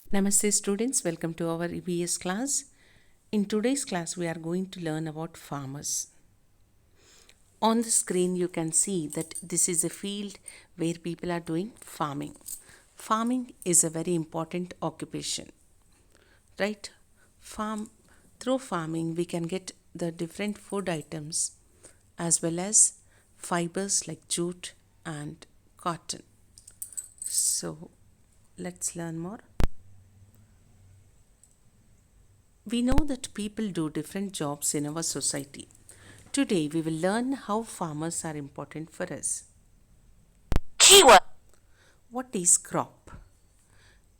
Namaste students, welcome to our EBS class. In today's class we are going to learn about farmers. On the screen you can see that this is a field where people are doing farming. Farming is a very important occupation, right? Through farming we can get the different food items as well as fibers like jute and cotton. So let's learn more. We know that people do different jobs in our society. Today we will learn how farmers are important for us. Keyword. What is crop?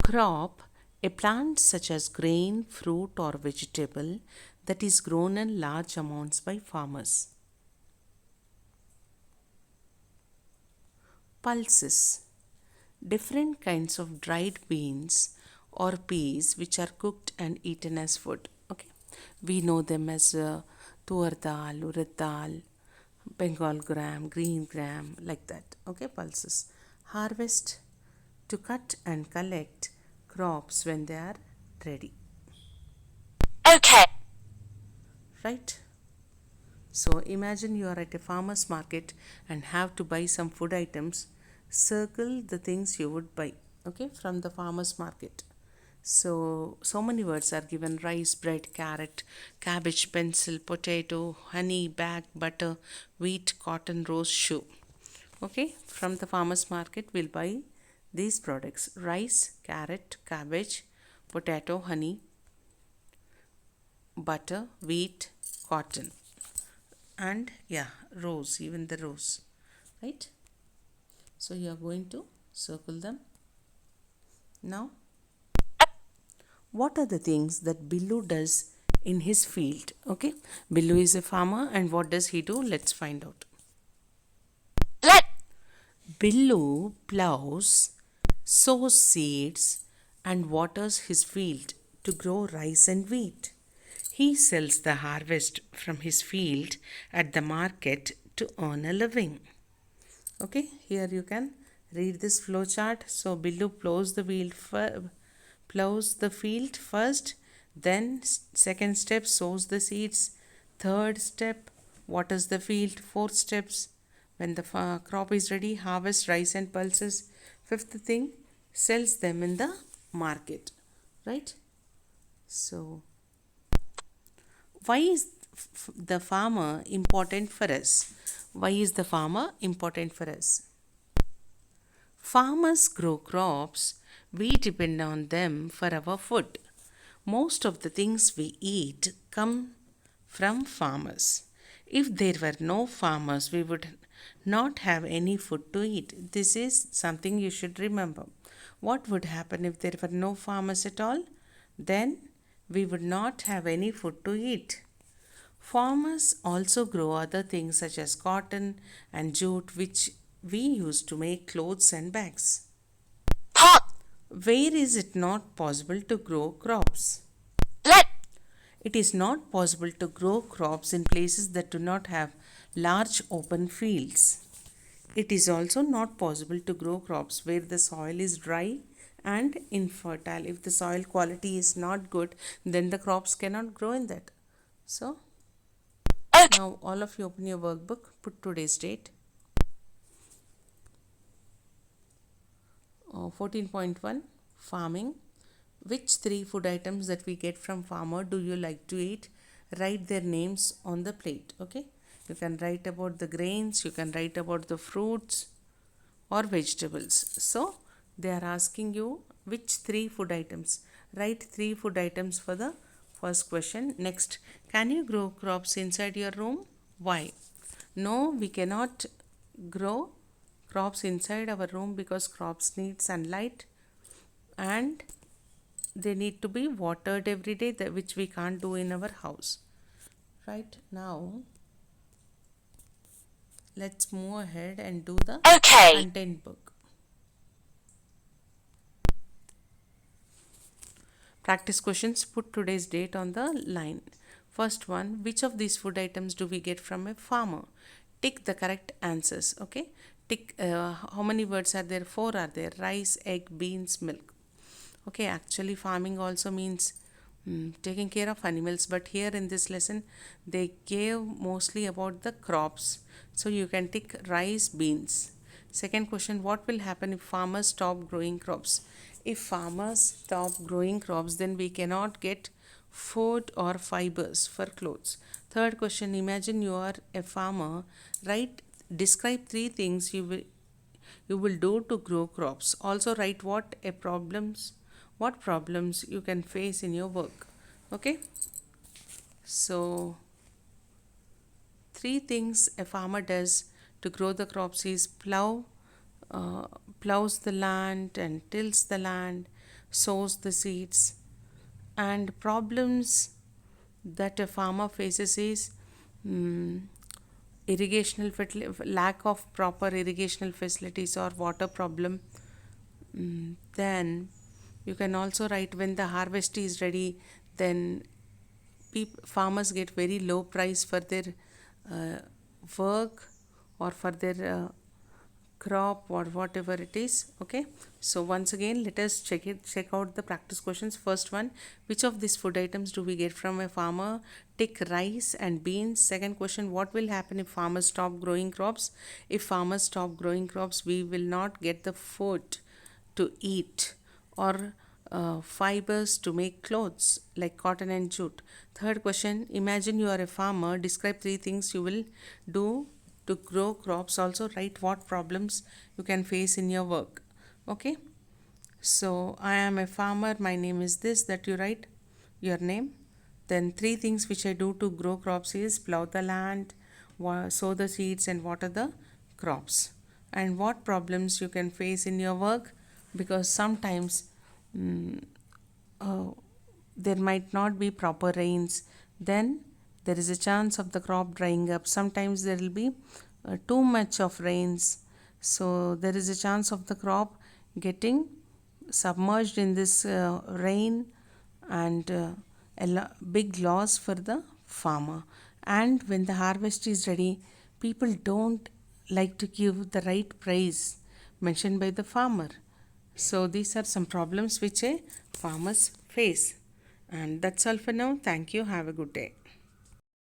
Crop, a plant such as grain, fruit or vegetable that is grown in large amounts by farmers. Pulses, different kinds of dried beans or peas which are cooked and eaten as food. Okay, we know them as tur dal, urad dal, Bengal gram, green gram, like that. Okay, pulses. Harvest, to cut and collect crops when they are ready. Okay. Right? So imagine you are at a farmer's market and have to buy some food items. Circle the things you would buy, okay, from the farmer's market. So many words are given: rice, bread, carrot, cabbage, pencil, potato, honey, bag, butter, wheat, cotton, rose, shoe. Okay, from the farmer's market we'll buy these products: rice, carrot, cabbage, potato, honey, butter, wheat, cotton, and yeah, rose, even the rose, right? So you are going to circle them. Now, what are the things that Billu does in his field? Okay, Billu is a farmer, and what does he do? Let's find out. Let Billu plows, sows seeds, and waters his field to grow rice and wheat. He sells the harvest from his field at the market to earn a living. Okay, here you can read this flow chart. So Billu plows the field first, then second step sows the seeds, third step waters the field, fourth steps when the crop is ready harvest rice and pulses, fifth thing sells them in the market, right? So why is the farmer important for us? Why is the farmer important for us? Farmers grow crops, we depend on them for our food. Most of the things we eat come from farmers. If there were no farmers, we would not have any food to eat. This is something you should remember. What would happen if there were no farmers at all? Then we would not have any food to eat. Farmers also grow other things such as cotton and jute, which we use to make clothes and bags. Where is it not possible to grow crops? It is not possible to grow crops in places that do not have large open fields. It is also not possible to grow crops where the soil is dry and infertile. If the soil quality is not good, then the crops cannot grow in that. So, now all of you open your workbook, put today's date. 14.1 Farming. Which three food items that we get from farmer do you like to eat? Write their names on the plate. Okay, you can write about the grains, you can write about the fruits or vegetables. So they are asking you which three food items. Write three food items for the first question. Next, can you grow crops inside your room? Why? No, we cannot grow crops inside our room because crops need sunlight and they need to be watered every day, which we can't do in our house. Right, now let's move ahead and do the content book. Practice questions. Put today's date on the line. First one, which of these food items do we get from a farmer? Tick the correct answers. Okay, tick how many words are there? 4 are there: rice, egg, beans, milk. Okay, actually, farming also means taking care of animals, but here in this lesson, they gave mostly about the crops. So you can take rice, beans. Second question, what will happen if farmers stop growing crops? If farmers stop growing crops, then we cannot get food or fibers for clothes. Third question, imagine you are a farmer. Write, describe three things you will do to grow crops. Also write what problems you can face in your work. Okay, so three things a farmer does to grow the crops is uh, plows the land and tills the land, sows the seeds. And problems that a farmer faces is mm, lack of proper irrigational facilities or water problem. Then you can also write when the harvest is ready, then farmers get very low price for their uh, work or for their crop or whatever it is. Okay, so once again let us check out the practice questions. First one, which of these food items do we get from a farmer? Take rice and beans. Second question, what will happen if farmers stop growing crops? If farmers stop growing crops, we will not get the food to eat or fibers to make clothes like cotton and jute. Third question, imagine you are a farmer. Describe three things you will do to grow crops. Also, write what problems you can face in your work. Okay, so I am a farmer. My name is this, that you write your name. Then, three things which I do to grow crops is plow the land, sow the seeds, and water the crops. And what problems you can face in your work, because sometimes mm, uh, there might not be proper rains, then there is a chance of the crop drying up. Sometimes there will be too much of rains, so there is a chance of the crop getting submerged in this rain, and big loss for the farmer. And when the harvest is ready, people don't like to give the right price mentioned by the farmer. So these are some problems which a farmers face. And that's all for now. Thank you. Have a good day.